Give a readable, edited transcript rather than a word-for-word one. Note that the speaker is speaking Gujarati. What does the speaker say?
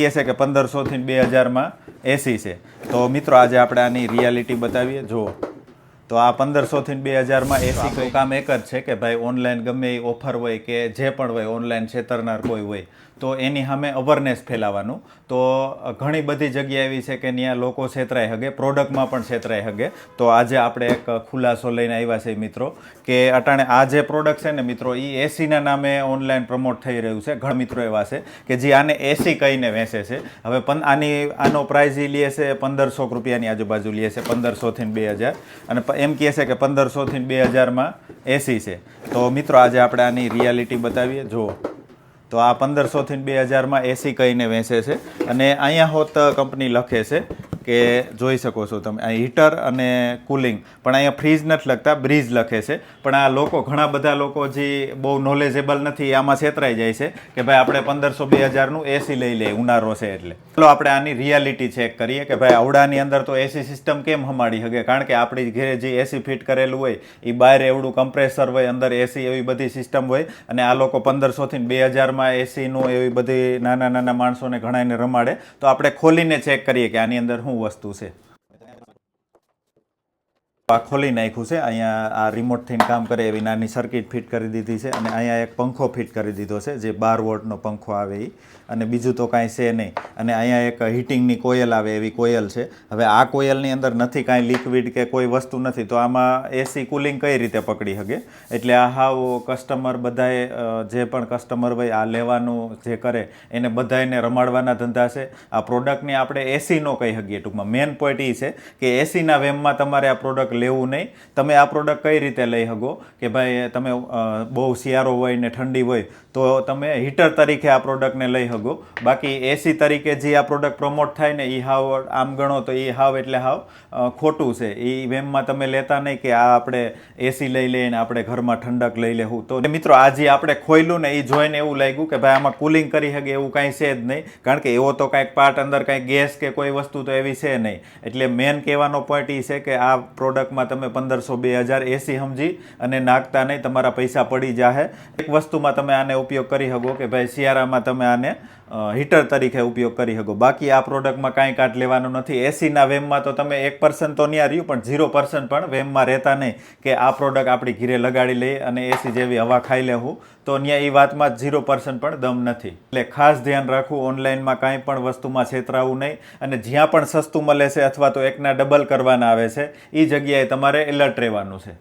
કહે છે કે 1500 થી 2000 એસી છે. તો મિત્રો આજે આપણે આની રિયાલિટી બતાવીએ. જો તો આ 1500 થી 2000 એસી કામ એક જ છે કે ભાઈ ઓનલાઈન ગમે એ ઓફર હોય કે જે પણ હોય ઓનલાઈન છેતરનાર કોઈ હોય તો એની સામે અવેરનેસ ફેલાવવાનું. તો ઘણી બધી જગ્યા એવી છે કે ત્યાં લોકો છેતરાઈ શકે, પ્રોડક્ટમાં પણ છેતરાઈ શકે. તો આજે આપણે એક ખુલાસો લઈને આવ્યા છે મિત્રો કે અટાણે આ જે પ્રોડક્ટ છે ને મિત્રો એ એસીના નામે ઓનલાઈન પ્રમોટ થઈ રહ્યું છે. ઘણા મિત્રો એવા છે કે જે આને એસી કહીને વેચે છે. હવે આનો પ્રાઇસ એ લે છે 1500 રૂપિયાની આજુબાજુ લે છે, 1500 થી 2000, અને એમ કહે છે કે 1500 થી 2000 એસી છે. તો મિત્રો આજે આપણે આની રિયાલિટી બતાવીએ. જો તો આ 1500 થી 2000 એસી કહીને વેચે છે અને અહીંયા હોત કંપની લખે છે કે જોઈ શકો છો તમે, આ હીટર અને કુલિંગ, પણ અહીંયા ફ્રીજ નથી લખતા, બ્રીજ લખે છે. પણ આ લોકો, ઘણા બધા લોકો જે બહુ નોલેજેબલ નથી આમાં છેતરાઈ જાય છે કે ભાઈ આપણે 1500-2000 એસી લઈ લઈએ, ઉનાળો છે એટલે. ચાલો આપણે આની રિયાલિટી ચેક કરીએ કે ભાઈ આવડાની અંદર તો એસી સિસ્ટમ કેમ હમાડી શકે. કારણ કે આપણી ઘરે જે એસી ફિટ કરેલું હોય એ બહાર એવડું કમ્પ્રેસર હોય, અંદર એસી, એવી બધી સિસ્ટમ હોય, અને આ લોકો 1500 થી 2000 એસીનું એવી બધી નાના નાના માણસોને ઘણાને રમાડે. તો આપણે ખોલીને ચેક કરીએ કે આની અંદર શું વસ્તુ છે. આ ખોલી નાખ્યું છે. અહીંયા આ રિમોટથી કામ કરે એવી નાની સર્કિટ ફિટ કરી દીધી છે, અને અહીંયા એક પંખો ફિટ કરી દીધો છે જે 12 વોટનો પંખો આવે એ, અને બીજું તો કાંઈ છે નહીં. અને અહીંયા એક હીટિંગની કોયલ આવે એવી કોયલ છે. હવે આ કોયલની અંદર નથી કાંઈ લિક્વિડ કે કોઈ વસ્તુ નથી, તો આમાં એસી કુલિંગ કઈ રીતે પકડી શકે. એટલે આ હાવ કસ્ટમર બધાએ, જે પણ કસ્ટમર હોય આ લેવાનું જે કરે એને બધાને રમાડવાના ધંધા છે. આ પ્રોડક્ટની આપણે એસી નો કહી શકીએ. ટૂંકમાં મેન પોઈન્ટ એ છે કે એસીના વેમમાં તમારે આ પ્રોડક્ટ લેવું નહીં. તમે આ પ્રોડક્ટ કઈ રીતે લઈ શકો કે ભાઈ તમે બહુ શિયાળો હોય ને ઠંડી હોય તો તમે હીટર તરીકે આ પ્રોડક્ટને લઈ શકો. બાકી એસી તરીકે જે આ પ્રોડક્ટ પ્રમોટ થાય ને એ હાવ આમ ગણો તો એ હાવ એટલે હાવ ખોટું છે. એ વેમમાં તમે લેતા નહીં કે આ આપણે એસી લઈ લઈને આપણે ઘરમાં ઠંડક લઈ લેવું. તો મિત્રો આજે આપણે ખોલ્યું ને એ જોઈને એવું લાગ્યું કે ભાઈ આમાં કુલિંગ કરી શકે એવું કાંઈ છે જ નહીં. કારણ કે એવો તો કાંઈક પાર્ટ અંદર કાંઈ ગેસ કે કોઈ વસ્તુ તો એવી છે નહીં. એટલે મેન કહેવાનો પોઈન્ટ એ છે કે આ પ્રોડક્ટમાં તમે 1500-2000 એસી સમજી અને નાખતા નહીં, તમારા પૈસા પડી જાહે. એક વસ્તુમાં તમે આને ઉપયોગ કરી શકો કે ભાઈ શિયાળામાં તમે આને હીટર તરીકે ઉપયોગ કરી શકો. બાકી આ પ્રોડક્ટમાં કાંઈ કાટ લેવાનું નથી. એસીના વેમમાં તો તમે 1% તો ન્યા રહ્યું, પણ 0% પણ વેમમાં રહેતા નહીં કે આ પ્રોડક્ટ આપણી ઘીરે લગાડી લઈએ અને એસી જેવી હવા ખાઈ લેવું. તો ન્યા એ વાતમાં 0% પણ દમ નથી. એટલે ખાસ ધ્યાન રાખવું, ઓનલાઈનમાં કાંઈ પણ વસ્તુમાં છેતરાવું નહીં. અને જ્યાં પણ સસ્તું મળે છે અથવા તો એકના ડબલ કરવાના આવે છે એ જગ્યાએ તમારે એલર્ટ રહેવાનું છે.